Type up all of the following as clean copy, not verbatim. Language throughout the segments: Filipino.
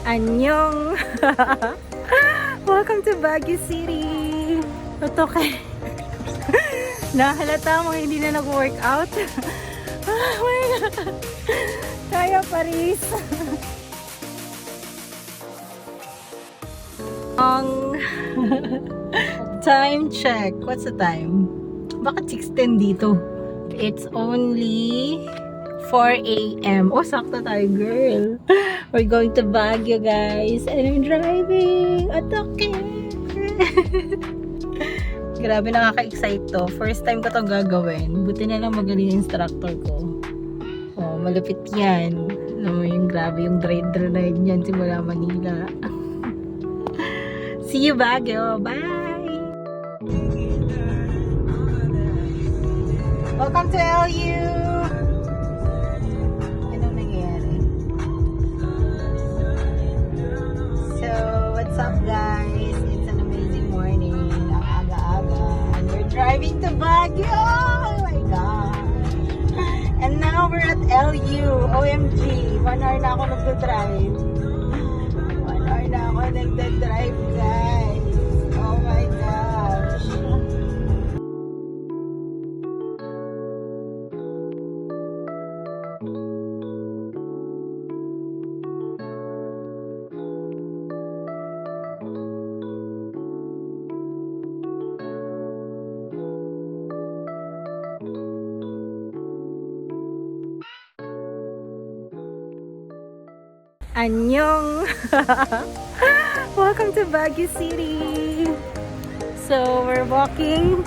Annyeong! Welcome to Baguio City! Otoke! Nahalata mo hindi na nag-workout? Oh my God! Kaya Paris! Ang time check. What's the time? Bakit 6:10 dito? It's only 4 a.m. Oh, sakto tayo, girl. We're going to Baguio, guys. And I'm driving. Otoke! Grabe, nakaka-excite to. First time ko itong gagawin. Buti na lang magaling yung instructor ko. Oh, malupit yan. Alam mo yung grabe yung drive yan simula Manila. See you Baguio. Bye! Welcome to LU! Anong nangyayari? So, what's up guys? It's an amazing morning. Ang aga-aga. And we're driving to Baguio! Oh my God! And now we're at LU. OMG! 1 hour na ako nagdadrive. 1 hour na ako nagdadrive guys. Oh my gosh! Annyeong! Welcome to Baguio City! So, we're walking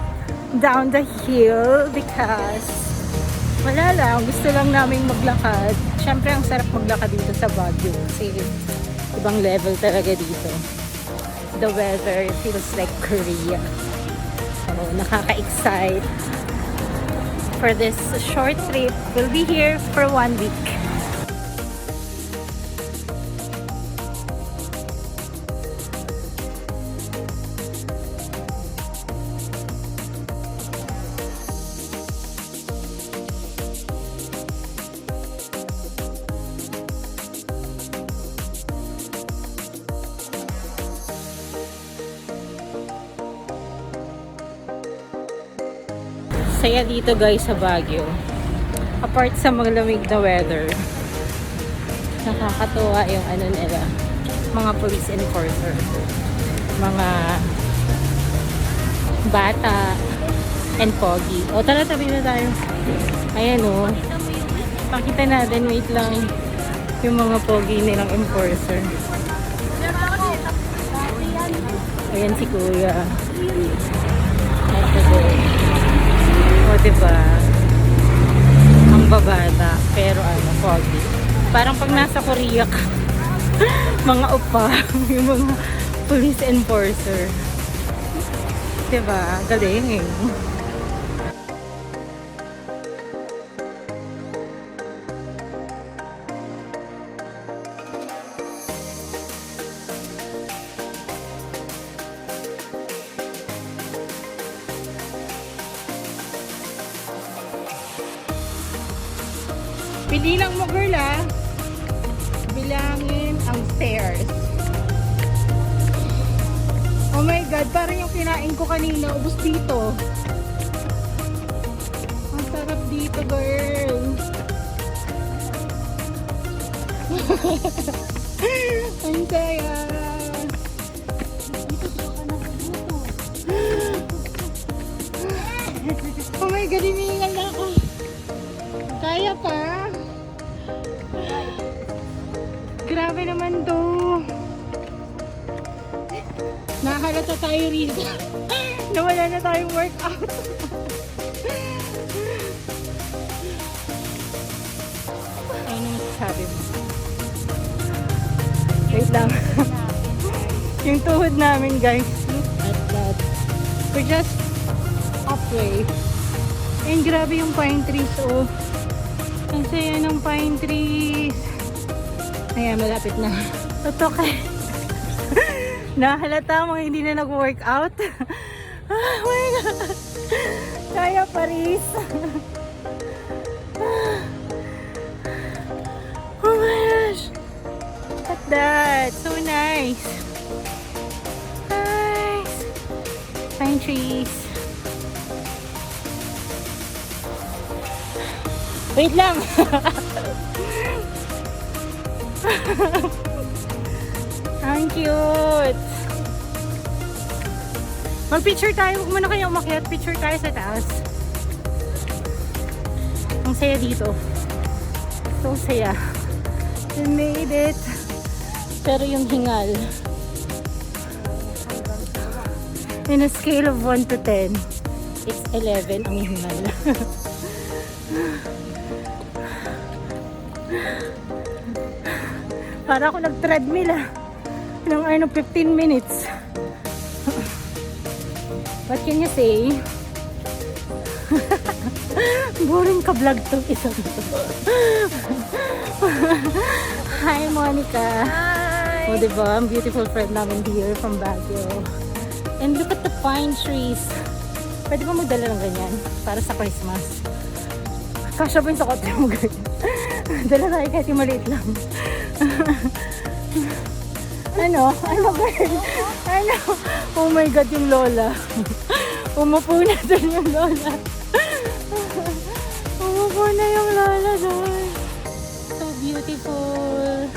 down the hill because wala lang, gusto lang namin maglakad. Siyempre, ang sarap maglakad dito sa Baguio kasi ibang level talaga dito. The weather feels like Korea. So, nakaka-excite. For this short trip, we'll be here for 1 week. Saya dito guys sa Baguio. Apart sa malamig na weather, nakakatuwa yung ano nila, mga police enforcer, mga bata and pogi. O tara, tabi na tayo. Ayan o. Pakita natin, wait lang, yung mga pogi nilang enforcer. Ayan si kuya. O diba? Ang babata. Pero ano, foggy. Parang pag nasa Korea ka, mga upa, yung mga police enforcer. Diba? Galing. Pililang mo girl ah. Bilangin ang stairs. Oh my God, parang yung kinain ko kanina, ubos dito. Ang sarap dito girl. Ang saya. Oh my God, hinihingal na ako. Kaya pa? Grabe naman to. Nakahalata tayo rito. Nawala na tayong workout. Ano masasabi mo? Wait lang. Yung tuhod namin guys. Look at that. We're just halfway. And grabe yung pine trees oh. Ang saya ng pine trees. Ayan, malapit na. Otoke. Nahalata mo hindi na nag-workout? Oh my God! Kaya Paris! Oh my gosh! that. So nice. Nice. Pine trees. Wait lang. Ang cute. Mag-picture tayo. Huwag muna kayo umakyat. Picture tayo sa taas. Ang saya dito. So saya. We made it. Pero yung hingal. In a scale of 1 to 10, it's 11 ang hingal. Para ako nag-treadmill ng 15 minutes. What can you say? Boring ka vlog tong isa to. Hi Monica. Hi! O diba, ang beautiful friend namin here from Baguio. And look at the pine trees. Pwede ba magdala ng ganyan? Para sa Christmas. Kasya ba yung sa kote mo ganyan? Dala tayo kahit yung maliit lang. Ano? Ano girl? Ano? Oh my God, yung lola. Umupo na doon yung lola. Umupo na yung lola doon. So beautiful.